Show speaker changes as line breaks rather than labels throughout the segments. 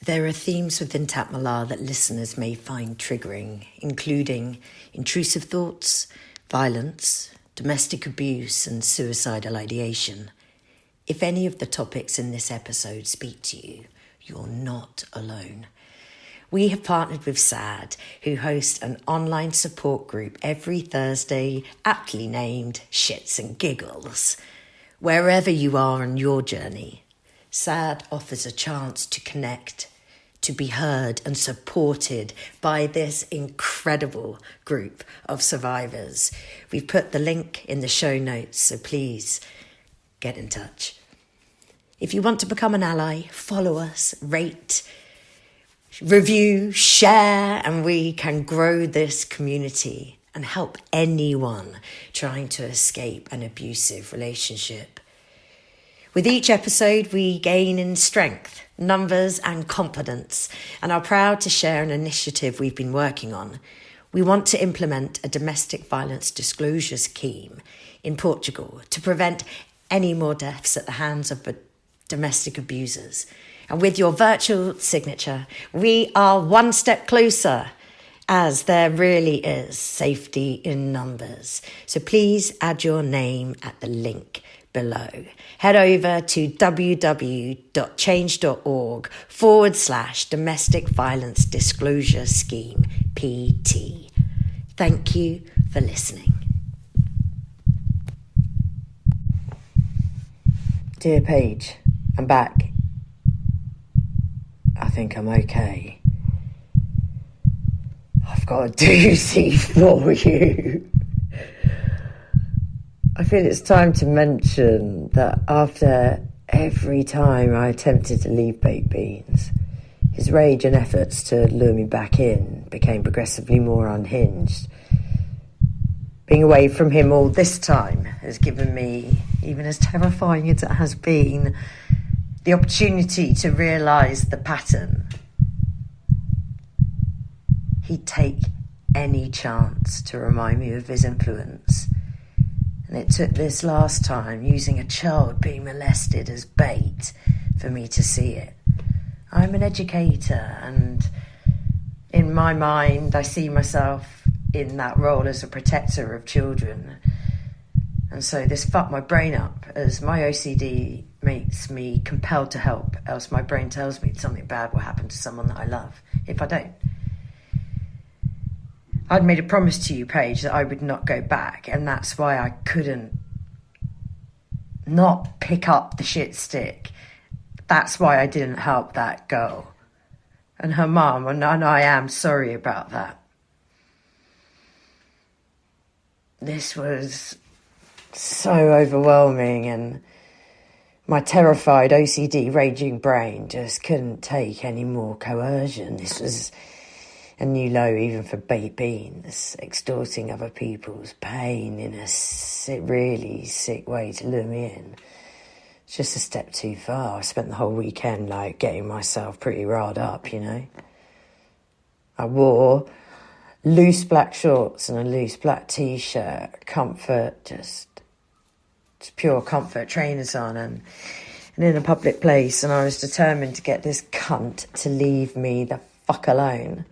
There are themes within Takmalah that listeners may find triggering, including intrusive thoughts, violence, domestic abuse, and suicidal ideation. If any of the topics in this episode speak to you, you're not alone. We have partnered with SAD, who host an online support group every Thursday, aptly named Shits and Giggles. Wherever you are on your journey, SAD offers a chance to connect, to be heard and supported by this incredible group of survivors. We've put the link in the show notes, so please get in touch. If you want to become an ally, follow us, rate, review, share, and we can grow this community and help anyone trying to escape an abusive relationship. With each episode, we gain in strength, numbers, and confidence, and are proud to share an initiative we've been working on. We want to implement a domestic violence disclosure scheme in Portugal to prevent any more deaths at the hands of domestic abusers. And with your virtual signature, we are one step closer, as there really is safety in numbers. So please add your name at the link below. Head over to www.change.org/domestic violence disclosure scheme PT. Thank you for listening. Dear Paige, I'm back. I think I'm okay. I've got a doozy for you. I feel it's time to mention that after every time I attempted to leave Baked Beans, his rage and efforts to lure me back in became progressively more unhinged. Being away from him all this time has given me, even as terrifying as it has been, the opportunity to realise the pattern. He'd take any chance to remind me of his influence. And it took this last time, using a child being molested as bait, for me to see it. I'm an educator, and in my mind, I see myself in that role as a protector of children. And so this fucked my brain up, as my OCD makes me compelled to help, else my brain tells me something bad will happen to someone that I love if I don't. I'd made a promise to you, Paige, that I would not go back, and that's why I couldn't not pick up the shit stick. That's why I didn't help that girl and her mum, and I am sorry about that. This was so overwhelming, and my terrified OCD raging brain just couldn't take any more coercion. This was a new low even for Baked Beans, extorting other people's pain in a really sick way to lure me in. It's just a step too far. I spent the whole weekend getting myself pretty riled up, you know. I wore loose black shorts and a loose black t-shirt, comfort, just pure comfort trainers on, and in a public place, and I was determined to get this cunt to leave me the fuck alone.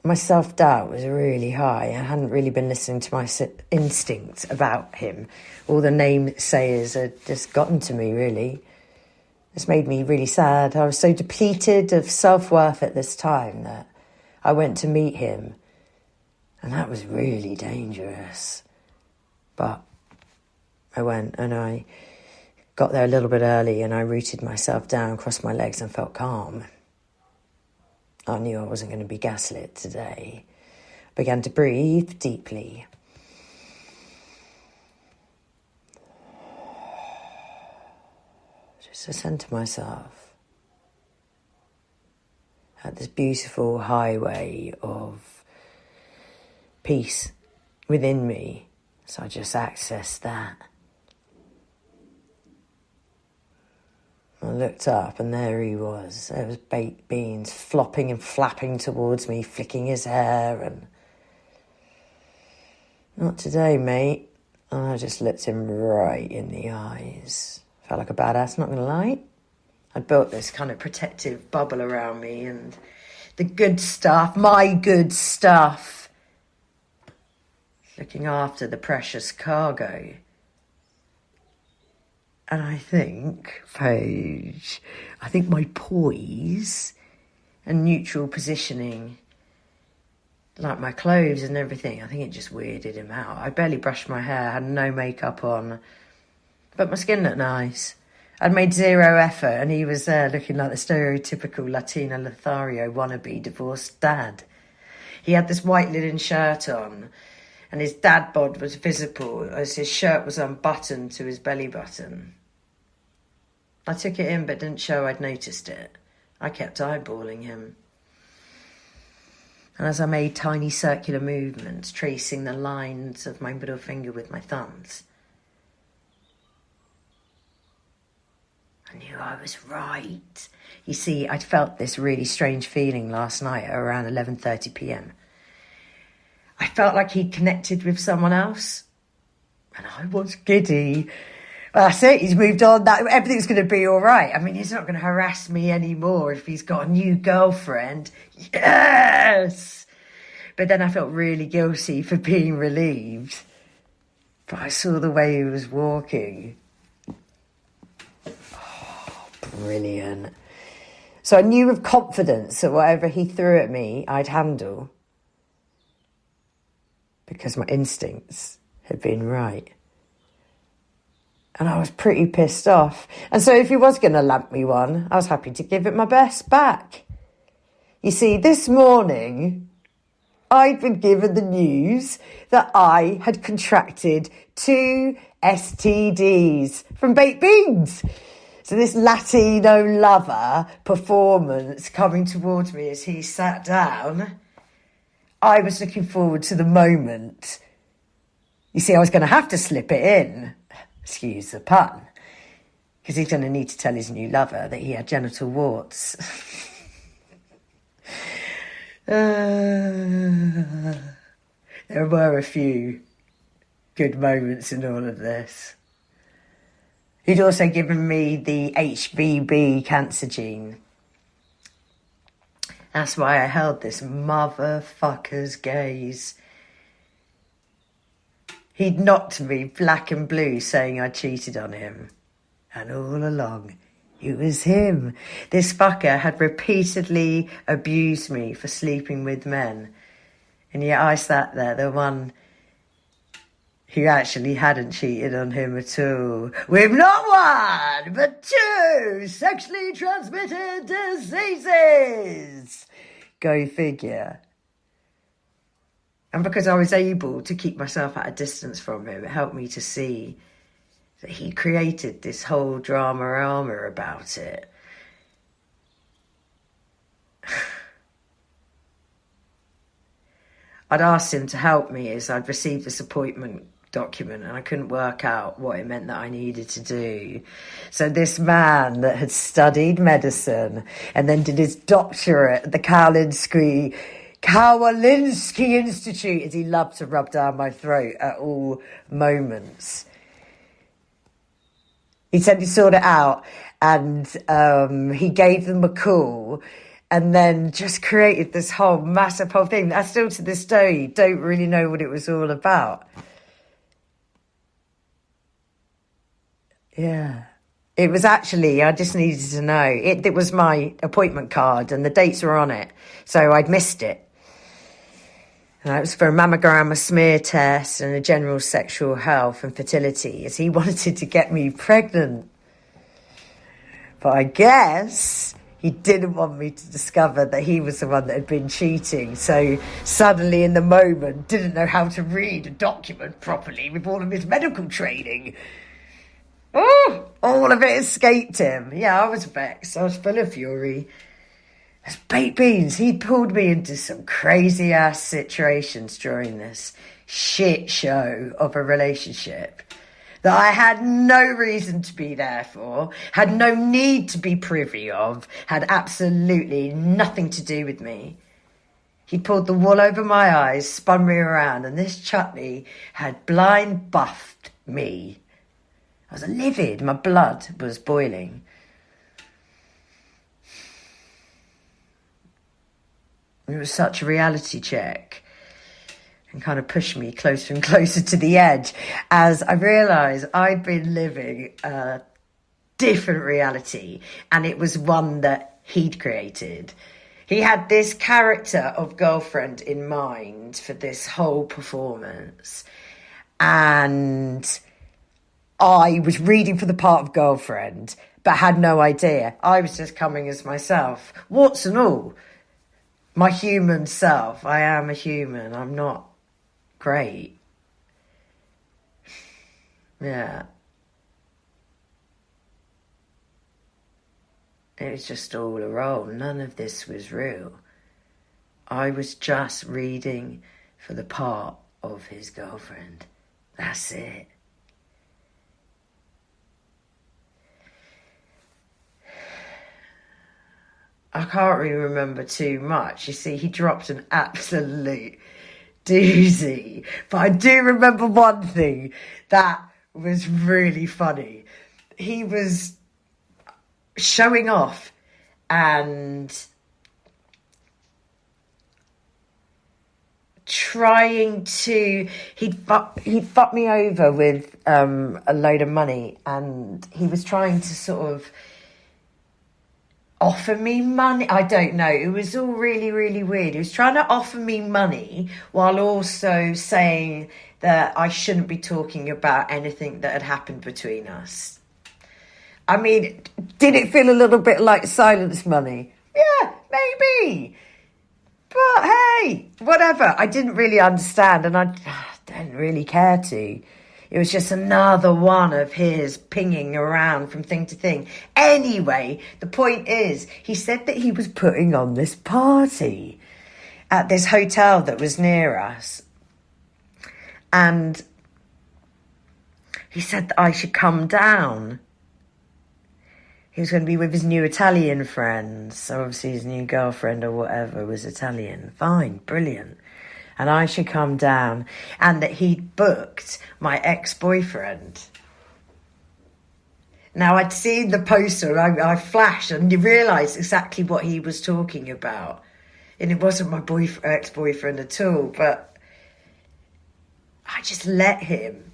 My self-doubt was really high. I hadn't really been listening to my instincts about him. All the namesayers had just gotten to me, really. This made me really sad. I was so depleted of self-worth at this time that I went to meet him, and that was really dangerous. But I went, and I got there a little bit early, and I rooted myself down, crossed my legs, and felt calm. I knew I wasn't going to be gaslit today. I began to breathe deeply. Just to center myself at this beautiful highway of peace within me. So I just accessed that. I looked up, and there he was. There was Baked Beans flopping and flapping towards me, flicking his hair, and not today, mate. And I just looked him right in the eyes. Felt like a badass, not gonna lie. I'd built this kind of protective bubble around me, and the good stuff, my good stuff, looking after the precious cargo. And I think, Paige, my poise and neutral positioning, like my clothes and everything, I think it just weirded him out. I barely brushed my hair, had no makeup on, but my skin looked nice. I'd made zero effort, and he was there looking like the stereotypical Latina Lothario wannabe divorced dad. He had this white linen shirt on, and his dad bod was visible as his shirt was unbuttoned to his belly button. I took it in, but didn't show I'd noticed it. I kept eyeballing him. And as I made tiny circular movements, tracing the lines of my middle finger with my thumbs, I knew I was right. You see, I'd felt this really strange feeling last night at around 11:30 p.m. I felt like he'd connected with someone else, and I was giddy. Well, that's it, he's moved on. Everything's going to be all right. I mean, he's not going to harass me anymore if he's got a new girlfriend. Yes! But then I felt really guilty for being relieved. But I saw the way he was walking. Oh, brilliant. So I knew with confidence that whatever he threw at me, I'd handle. Because my instincts had been right. And I was pretty pissed off. And so if he was going to lamp me one, I was happy to give it my best back. You see, this morning, I'd been given the news that I had contracted 2 STDs from baked beans. So this Latino lover performance coming towards me as he sat down, I was looking forward to the moment. You see, I was going to have to slip it in. Excuse the pun, because he's going to need to tell his new lover that he had genital warts. There were a few good moments in all of this. He'd also given me the HBB cancer gene. That's why I held this motherfucker's gaze. He'd knocked me black and blue saying I cheated on him. And all along, it was him. This fucker had repeatedly abused me for sleeping with men. And yet I sat there, the one who actually hadn't cheated on him at all. With not one, but 2 sexually transmitted diseases. Go figure. And because I was able to keep myself at a distance from him, it helped me to see that he created this whole drama about it. I'd asked him to help me as I'd received this appointment document, and I couldn't work out what it meant that I needed to do. So this man that had studied medicine and then did his doctorate at the Karolinski Institute, as he loved to rub down my throat at all moments. He said he sorted it out, and he gave them a call, and then just created this whole massive whole thing. I still to this day don't really know what it was all about. Yeah. It was actually, I just needed to know. It was my appointment card, and the dates were on it, so I'd missed it. And it was for a mammogram, a smear test, and a general sexual health and fertility, as he wanted to get me pregnant. But I guess he didn't want me to discover that he was the one that had been cheating. So suddenly, in the moment, didn't know how to read a document properly with all of his medical training. Oh, all of it escaped him. Yeah, I was vexed. I was full of fury. As baked beans, he pulled me into some crazy-ass situations during this shit show of a relationship that I had no reason to be there for, had no need to be privy of, had absolutely nothing to do with me. He pulled the wool over my eyes, spun me around, and this chutney had blind buffed me. I was livid, my blood was boiling. It was such a reality check and kind of pushed me closer and closer to the edge as I realised I'd been living a different reality, and it was one that he'd created. He had this character of girlfriend in mind for this whole performance, and I was reading for the part of girlfriend, but had no idea. I was just coming as myself, warts and all. My human self. I am a human. I'm not great. Yeah. It was just all a role. None of this was real. I was just reading for the part of his girlfriend. That's it. I can't really remember too much. You see, he dropped an absolute doozy. But I do remember one thing that was really funny. He was showing off and trying to... He'd fucked me over with a load of money, and he was trying to sort of offer me money. I don't know. It was all really, really weird. He was trying to offer me money while also saying that I shouldn't be talking about anything that had happened between us. I mean, did it feel a little bit like silence money? Yeah, maybe. But hey, whatever. I didn't really understand, and I didn't really care to. It was just another one of his pinging around from thing to thing. Anyway, the point is, he said that he was putting on this party at this hotel that was near us. And he said that I should come down. He was going to be with his new Italian friends. So obviously his new girlfriend or whatever was Italian. Fine, brilliant. And I should come down. And that he'd booked my ex-boyfriend. Now, I'd seen the poster and I flashed and realised exactly what he was talking about. And it wasn't my ex-boyfriend at all. But I just let him.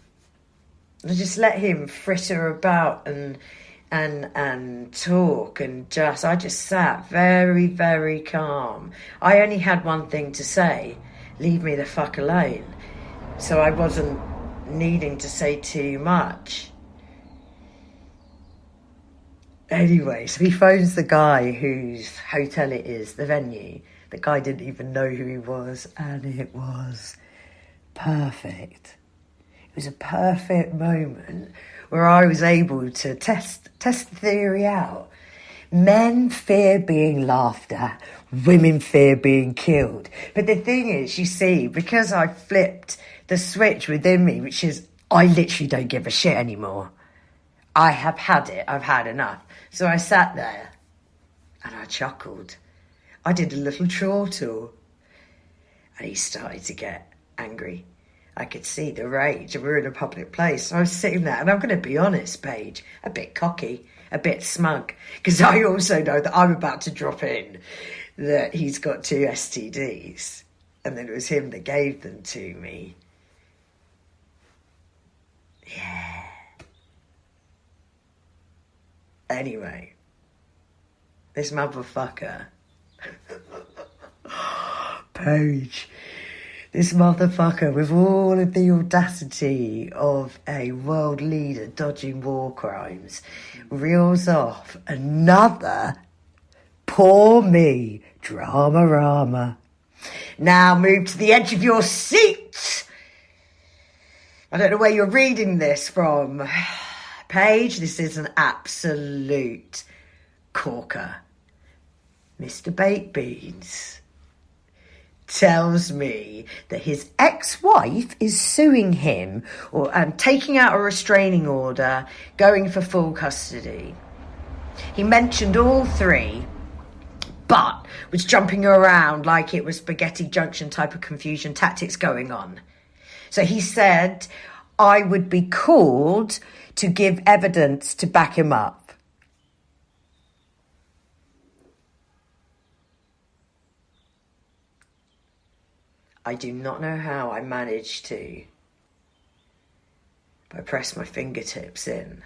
I just let him fritter about and talk, and I just sat very, very calm. I only had one thing to say: leave me the fuck alone. So I wasn't needing to say too much. Anyway, so he phones the guy whose hotel it is, the venue. The guy didn't even know who he was, and it was perfect. It was a perfect moment where I was able to test the theory out. Men fear being laughed at, women fear being killed. But the thing is, you see, because I flipped the switch within me, which is I literally don't give a shit anymore. I have had it. I've had enough. So I sat there and I chuckled. I did a little chortle. And he started to get angry. I could see the rage, and we were in a public place. So I was sitting there, and I'm going to be honest, Paige, a bit cocky, a bit smug, because I also know that I'm about to drop in that he's got 2 STDs, and then it was him that gave them to me. Yeah. Anyway, this motherfucker, Paige, this motherfucker, with all of the audacity of a world leader dodging war crimes, reels off another poor me drama-rama. Now move to the edge of your seat. I don't know where you're reading this from, Paige. This is an absolute corker. Mr. Baked Beans tells me that his ex-wife is suing him and taking out a restraining order, going for full custody. He mentioned all 3, but was jumping around like it was Spaghetti Junction type of confusion tactics going on. So he said I would be called to give evidence to back him up. I do not know how I managed to. But I pressed my fingertips in.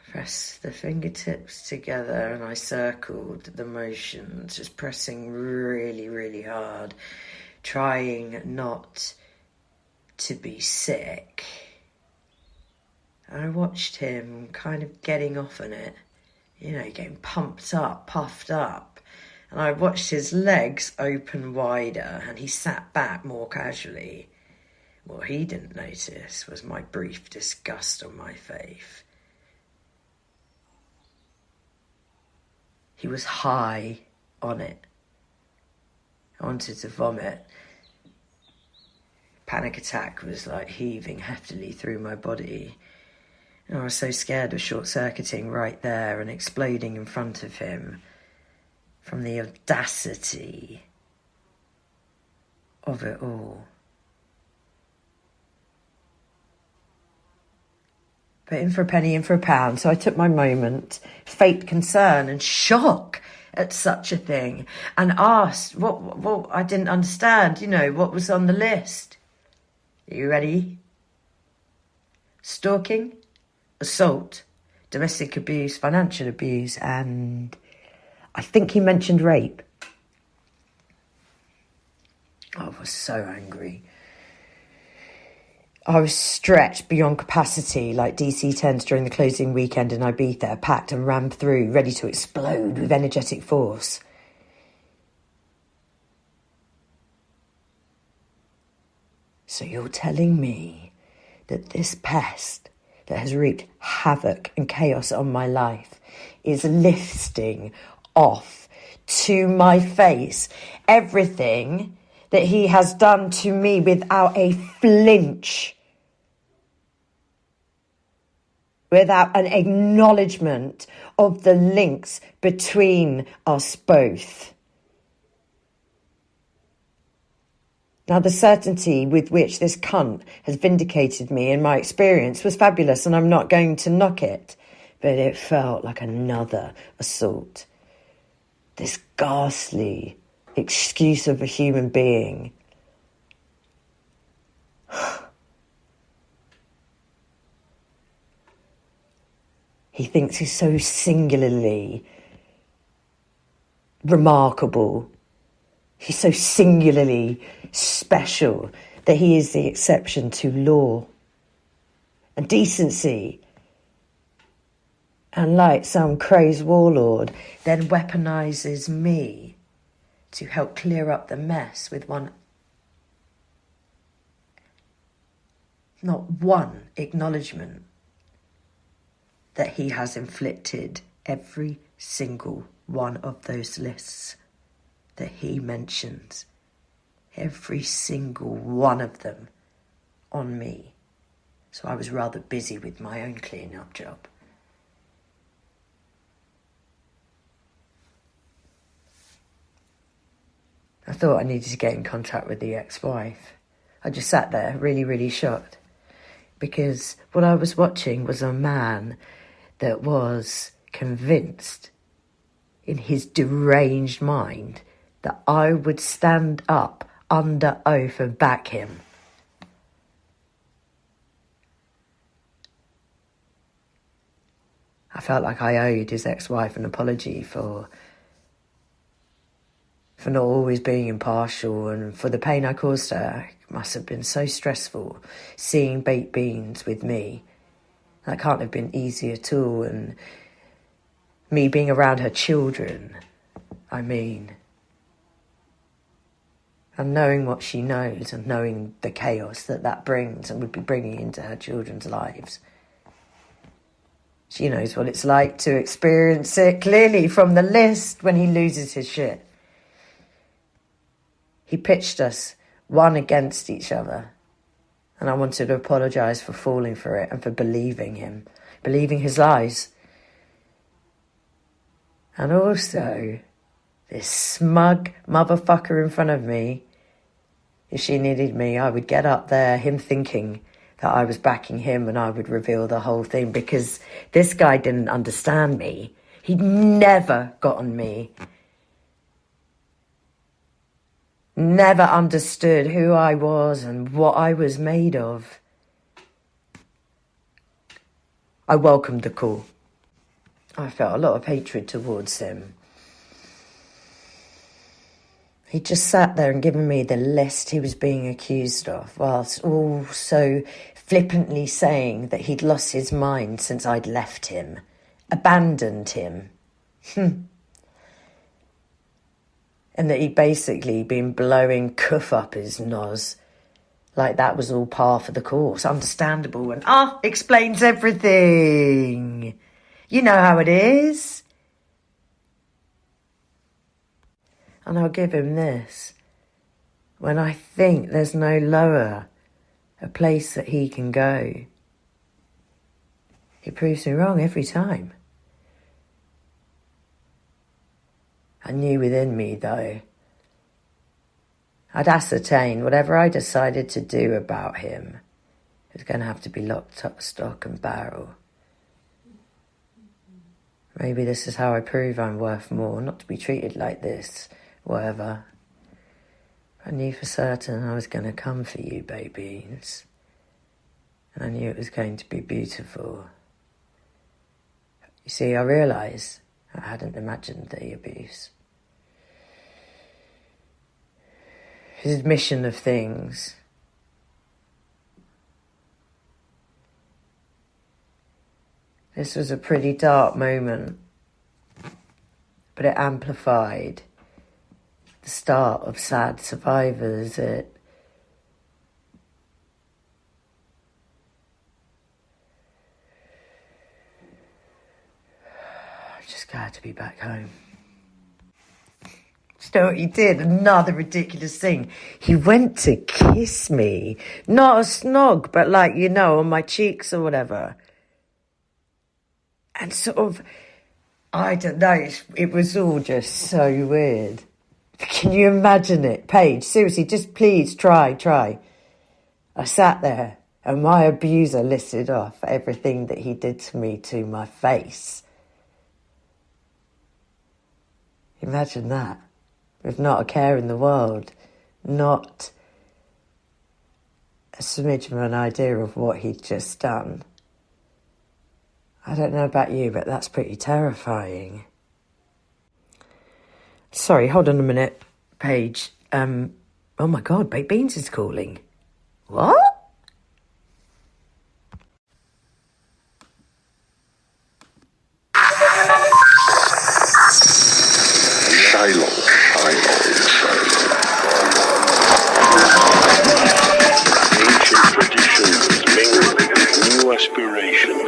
Press the fingertips together and I circled the motions, just pressing really, really hard, trying not to be sick. And I watched him kind of getting off on it, getting pumped up, puffed up. And I watched his legs open wider and he sat back more casually. What he didn't notice was my brief disgust on my face. He was high on it. I wanted to vomit. Panic attack was like heaving heftily through my body. And I was so scared of short-circuiting right there and exploding in front of him from the audacity of it all. But in for a penny, in for a pound. So I took my moment, faked concern and shock at such a thing, and asked what I didn't understand, what was on the list. Are you ready? Stalking, assault, domestic abuse, financial abuse, and I think he mentioned rape. I was so angry. I was stretched beyond capacity like DC-10s during the closing weekend in Ibiza, packed and rammed through, ready to explode with energetic force. So you're telling me that this pest that has wreaked havoc and chaos on my life is listing off to my face everything that he has done to me without a flinch, without an acknowledgement of the links between us both. Now, the certainty with which this cunt has vindicated me in my experience was fabulous, and I'm not going to knock it, but it felt like another assault. This ghastly excuse of a human being. He thinks he's so singularly remarkable. He's so singularly special that he is the exception to law and decency. And like some crazed warlord, then weaponizes me to help clear up the mess with not one acknowledgement that he has inflicted every single one of those lists that he mentions, every single one of them on me. So I was rather busy with my own clean-up job. I thought I needed to get in contact with the ex-wife. I just sat there really, really shocked, because what I was watching was a man that was convinced in his deranged mind that I would stand up under oath and back him. I felt like I owed his ex-wife an apology for not always being impartial, and for the pain I caused her. It must have been so stressful seeing baked beans with me. That can't have been easy at all, and me being around her children, and knowing what she knows and knowing the chaos that brings and would be bringing into her children's lives. She knows what it's like to experience it clearly from the list when he loses his shit. He pitched us one against each other, and I wanted to apologise for falling for it and for believing him, believing his lies. And also, this smug motherfucker in front of me, if she needed me, I would get up there, him thinking that I was backing him, and I would reveal the whole thing, because this guy didn't understand me. He'd never gotten me. never understood who I was and what I was made of. I welcomed the call. I felt a lot of hatred towards him. He just sat there and given me the list he was being accused of, whilst also flippantly saying that he'd lost his mind since I'd left him, abandoned him. And that he'd basically been blowing cuff up his nose. Like that was all par for the course. Understandable and explains everything. You know how it is. And I'll give him this. When I think there's no lower a place that he can go, he proves me wrong every time. I knew within me, though, I'd ascertained whatever I decided to do about him was going to have to be locked up stock and barrel. Maybe this is how I prove I'm worth more, not to be treated like this, whatever. I knew for certain I was going to come for you, babies. And I knew it was going to be beautiful. You see, I realised I hadn't imagined the abuse. His admission of things. This was a pretty dark moment, but it amplified the start of Sad Survivors. I just glad to be back home. You know what he did? Another ridiculous thing. He went to kiss me. Not a snog, but like, on my cheeks or whatever. And sort of, I don't know, it was all just so weird. Can you imagine it? Paige, seriously, just please try. I sat there and my abuser listed off everything that he did to me to my face. Imagine that. With not a care in the world. Not a smidge of an idea of what he'd just done. I don't know about you, but that's pretty terrifying. Sorry, hold on a minute, Paige. Oh my God, Baked Beans is calling. What?
Shiloh. Ancient traditions mingled with new aspirations.